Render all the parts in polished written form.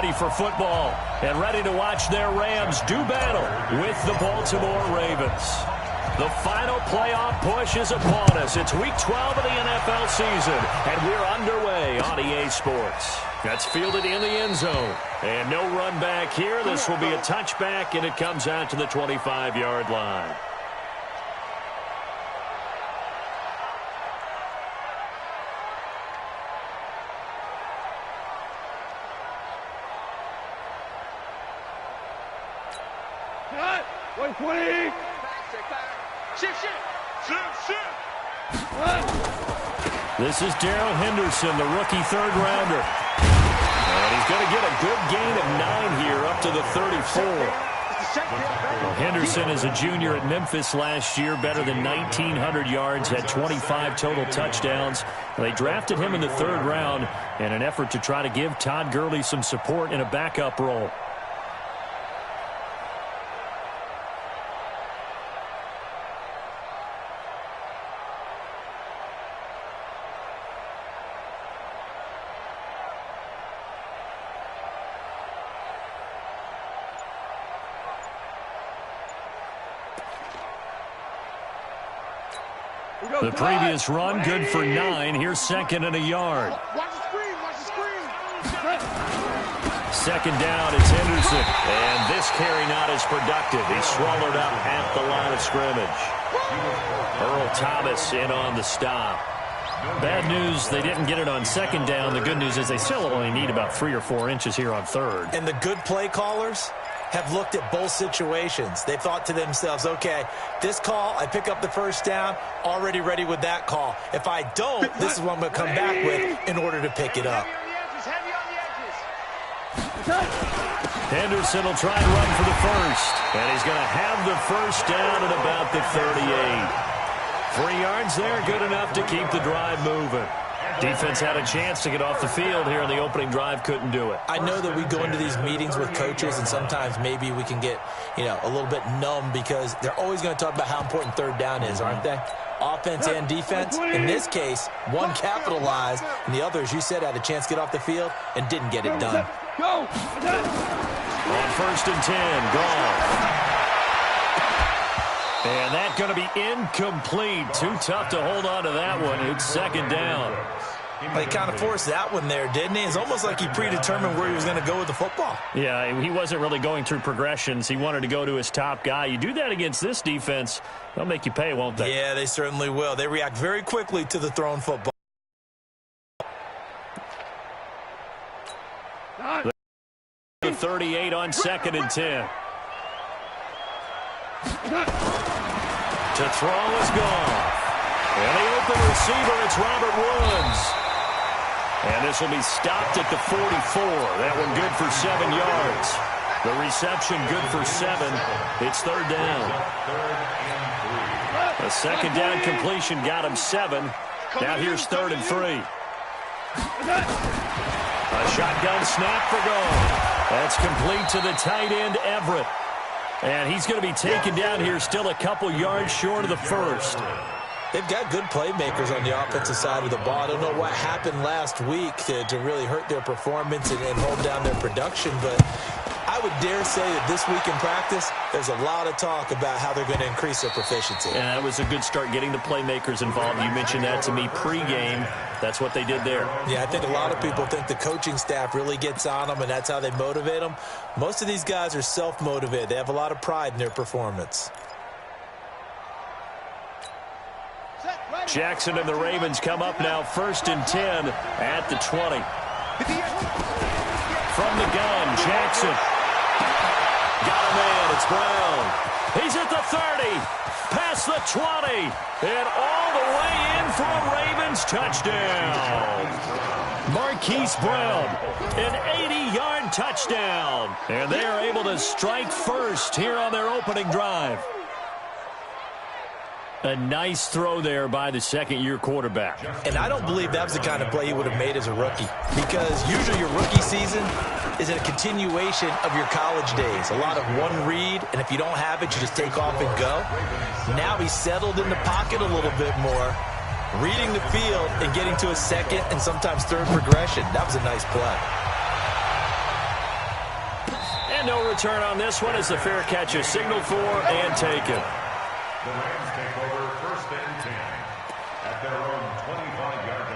ready for football and ready to watch their Rams do battle with the Baltimore Ravens. The final playoff push is upon us. It's Week 12 of the NFL season, and we're underway on EA Sports. That's fielded in the end zone. And no run back here. This will be a touchback, and it comes out to the 25-yard line. This is Darrell Henderson, the rookie third-rounder. And he's going to get a good gain of 9 here up to the 34. Well, Henderson is a junior at Memphis last year, better than 1,900 yards, had 25 total touchdowns. They drafted him in the third round in an effort to try to give Todd Gurley some support in a backup role. The previous run, good for 9. Here's second and a yard. Second down, it's Henderson. And this carry not as productive. He's swallowed up at the line of scrimmage. Earl Thomas in on the stop. Bad news, they didn't get it on second down. The good news is they still only need about 3 or 4 inches here on third. And the good play callers have looked at both situations. They thought to themselves, okay, this call, I pick up the first down, already ready with that call. If I don't, this is what I'm going to come back with in order to pick it up. Henderson will try and run for the first. And he's going to have the first down at about the 38. 3 yards there, good enough to keep the drive moving. Defense had a chance to get off the field here in the opening drive, couldn't do it. I know that we go into these meetings with coaches, and sometimes maybe we can get, a little bit numb because they're always going to talk about how important third down is, aren't they? Offense and defense. In this case, one capitalized, and the other, as you said, had a chance to get off the field and didn't get it done. On first and 10, gone. And that's going to be incomplete. Too tough to hold on to that one. It's second down. Well, he kind of forced that one there, didn't he? It's almost like he predetermined where he was going to go with the football. Yeah, he wasn't really going through progressions. He wanted to go to his top guy. You do that against this defense, they'll make you pay, won't they? Yeah, they certainly will. They react very quickly to the thrown football. The 38 on second and 10. To throw is gone. And the open receiver, it's Robert Woods. And this will be stopped at the 44. That one good for 7 yards. The reception good for 7. It's third down. A second down completion got him 7. Now here's third and 3. A shotgun snap for goal. That's complete to the tight end, Everett. And he's going to be taken down here still a couple yards short of the first. They've got good playmakers on the offensive side of the ball. I don't know what happened last week to really hurt their performance and hold down their production, but I would dare say that this week in practice, there's a lot of talk about how they're going to increase their proficiency. And that was a good start getting the playmakers involved. You mentioned that to me pregame. That's what they did there. Yeah, I think a lot of people think the coaching staff really gets on them, and that's how they motivate them. Most of these guys are self-motivated. They have a lot of pride in their performance. Jackson and the Ravens come up now first and 10 at the 20. From the gun, Jackson. Got a man, it's Brown. He's at the 30, past the 20, and all the way in for a Ravens touchdown. Marquise Brown, an 80-yard touchdown. And they are able to strike first here on their opening drive. A nice throw there by the second-year quarterback. And I don't believe that was the kind of play he would have made as a rookie, because usually your rookie season is a continuation of your college days. A lot of one read, and if you don't have it, you just take off and go. Now he's settled in the pocket a little bit more, reading the field and getting to a second and sometimes third progression. That was a nice play. And no return on this one as the fair catch is signaled for and taken. The Rams take over 1st and 10 at their own 25-yard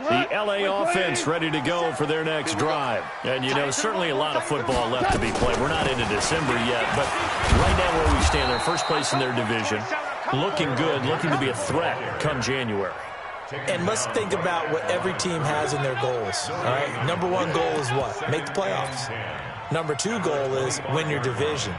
line. The LA offense ready to go for their next drive. And, you know, certainly a lot of football left to be played. We're not into December yet, but right now where we stand, they're first place in their division. Looking good, looking to be a threat come January. And let's think about what every team has in their goals. All right, number one goal is what? Make the playoffs. Number two goal is win your division.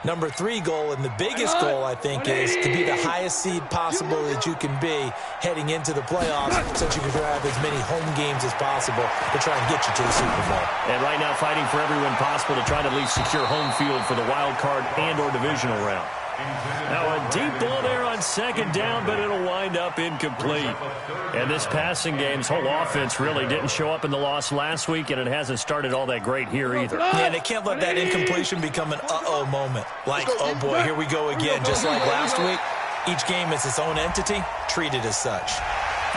Number three goal, and the biggest goal, I think, is to be the highest seed possible that you can be heading into the playoffs so that you can have as many home games as possible to try and get you to the Super Bowl. And right now fighting for every win possible to try to at least secure home field for the wild card and or divisional round. Now a deep ball there on 2nd down, but it'll wind up incomplete. And this passing game's whole offense really didn't show up in the loss last week, and it hasn't started all that great here either. Yeah, they can't let that incompletion become an uh-oh moment. Like, oh boy, here we go again. Just like last week, each game is its own entity, treated as such.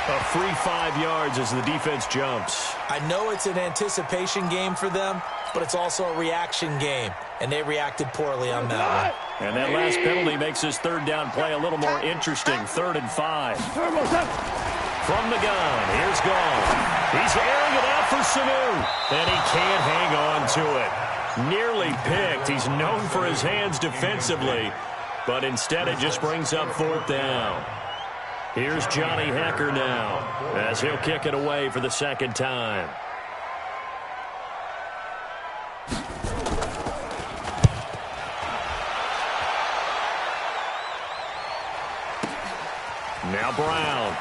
A free 5 yards as the defense jumps. I know it's an anticipation game for them, but it's also a reaction game, and they reacted poorly on that one. And that last penalty makes his 3rd down play a little more interesting. 3rd and 5. From the gun, here's Gall. He's airing it out for Sanu, and he can't hang on to it. Nearly picked. He's known for his hands defensively, but instead it just brings up 4th down. Here's Johnny Hacker now as he'll kick it away for the 2nd time. Now Brown.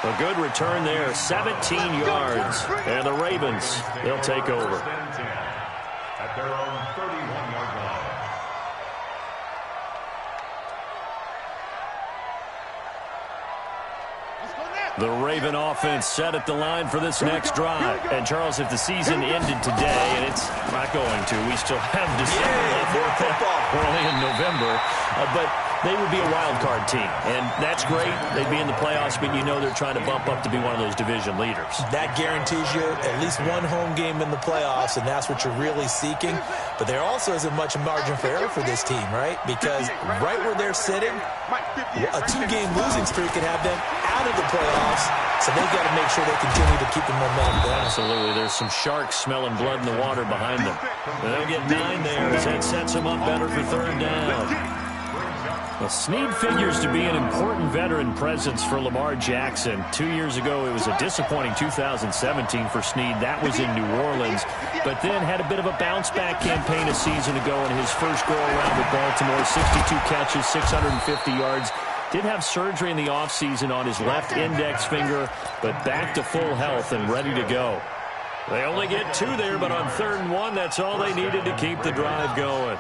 A good return there, 17 yards. And the Ravens, they'll take over. At their own 31-yard line. The Raven offense set at the line for this next drive. And, Charles, if the season ended today, and it's not going to, we still have December left. We're only in November. But they would be a wild card team. And that's great. They'd be in the playoffs, but you know they're trying to bump up to be one of those division leaders. That guarantees you at least one home game in the playoffs, and that's what you're really seeking. But there also isn't much margin for error for this team, right? Because right where they're sitting, a 2-game losing streak could have them out of the playoffs, so they've got to make sure they continue to keep the momentum going. Absolutely. There's some sharks smelling blood in the water behind them. They'll get 9 there as that sets them up better for 3rd down. Well, Snead figures to be an important veteran presence for Lamar Jackson. 2 years ago, it was a disappointing 2017 for Snead. That was in New Orleans, but then had a bit of a bounce-back campaign a season ago in his first go-around with Baltimore. 62 catches, 650 yards. Did have surgery in the offseason on his left index finger, but back to full health and ready to go. They only get 2 there, but on 3rd and 1, that's all they needed to keep the drive going.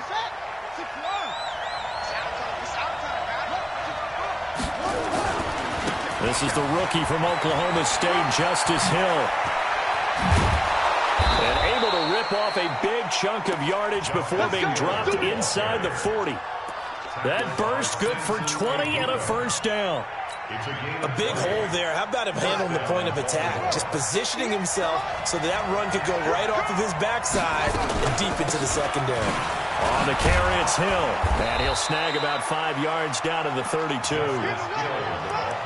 This is the rookie from Oklahoma State, Justice Hill. And able to rip off a big chunk of yardage before being dropped inside the 40. That burst good for 20 and a 1st down. A big hole there. How about him handling the point of attack? Just positioning himself so that run could go right off of his backside and deep into the secondary. On the carry, it's Hill. And he'll snag about 5 yards down to the 32.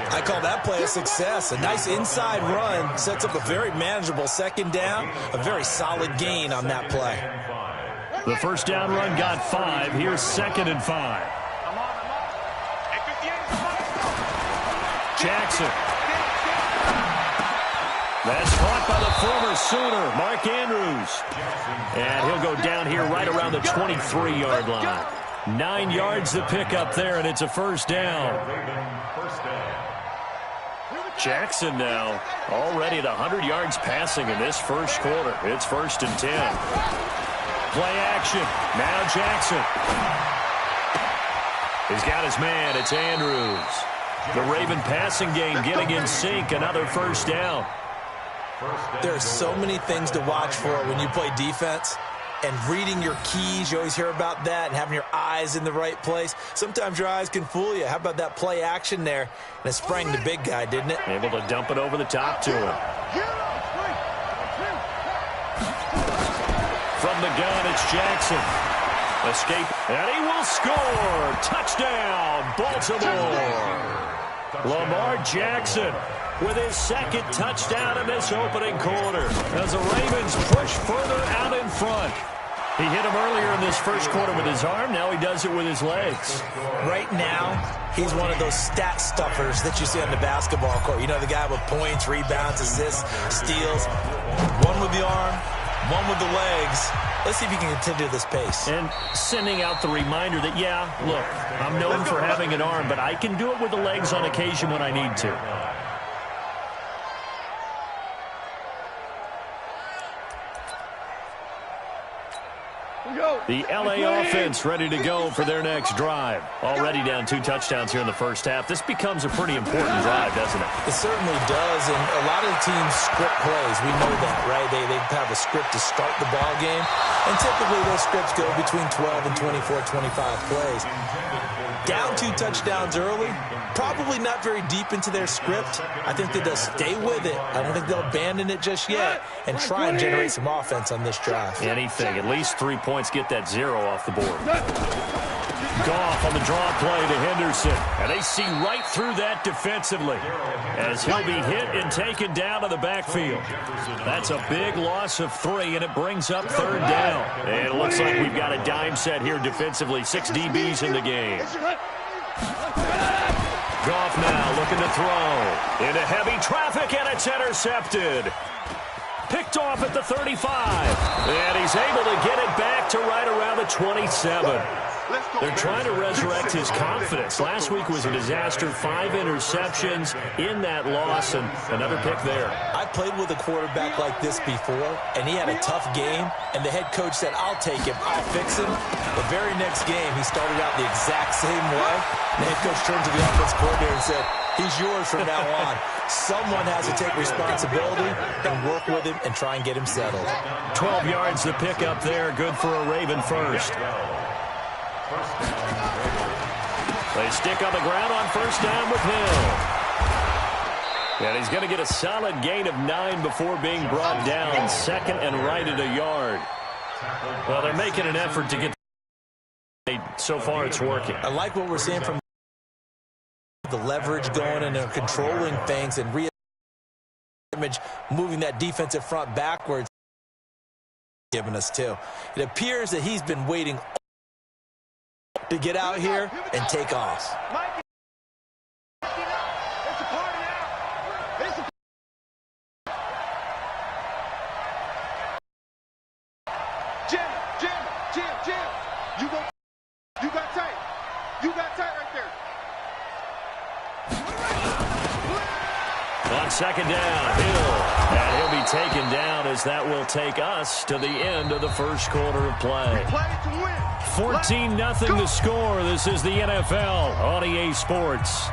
I call that play a success. A nice inside run sets up a very manageable 2nd down. A very solid gain on that play. The 1st down run got 5. Here's 2nd and 5. Jackson. That's caught by the former Sooner, Mark Andrews. And he'll go down here right around the 23-yard line. 9 yards to pick up there, and it's a 1st down. Jackson now already at 100 yards passing in this first quarter. It's 1st and 10. Play action. Now Jackson. He's got his man. It's Andrews. The Raven passing game getting in sync. Another 1st down. There are so many things to watch for when you play defense. and reading your keys. You always hear about that, and having your eyes in the right place. Sometimes your eyes can fool you. How about that play action there? And it sprang the big guy, didn't it? Able to dump it over the top to him. From the gun, it's Jackson. Escape, and he will score. Touchdown, Baltimore. Lamar Jackson with his second touchdown in this opening quarter as the Ravens push further out in front. He hit him earlier in this first quarter with his arm. Now he does it with his legs. Right now, he's one of those stat stuffers that you see on the basketball court. You know, the guy with points, rebounds, assists, steals. One with the arm, one with the legs. Let's see if he can continue this pace. And sending out the reminder that, yeah, look, I'm known for having an arm, but I can do it with the legs on occasion when I need to. The L.A. offense ready to go for their next drive. Already down 2 touchdowns here in the first half. This becomes a pretty important drive, doesn't it? It certainly does, and a lot of the teams script plays. We know that, right? They have a script to start the ball game, and typically those scripts go between 12 and 24, 25 plays. Down 2 touchdowns early, probably not very deep into their script. I think they'll stay with it. I don't think they'll abandon it just yet and try and generate some offense on this drive. Anything. At least 3 points. Get that 0 off the board. Goff on the draw play to Henderson. And they see right through that defensively as he'll be hit and taken down to the backfield. That's a big loss of 3, and it brings up 3rd down. And it looks like we've got a dime set here defensively. 6 DBs in the game. Goff now looking to throw. Into heavy traffic, and it's intercepted. Picked off at the 35. And he's able to get it back to right around the 27. They're trying to resurrect his confidence. Last week was a disaster. 5 interceptions in that loss, and another pick there. I played with a quarterback like this before, and he had a tough game, and the head coach said, I'll take him, I'll fix him. The very next game, he started out the exact same way. The head coach turned to the offense coordinator and said, he's yours from now on. Someone has to take responsibility and work with him and try and get him settled. 12 yards to pick up there. Good for a Raven first. They stick on the ground on first down with Hill. And he's going to get a solid gain of 9 before being brought down. Second and right at a yard. Well, they're making an effort to get so far it's working. I like what we're seeing from the leverage going, and they're controlling things and moving that defensive front backwards. Giving us 2. It appears that he's been waiting to get out here and take off. Jim. You got tight. You got tight right there. On second down, Hill. And he'll be taken down as that will take us to the end of the first quarter of play. 14-0 the score. This is the NFL on EA Sports.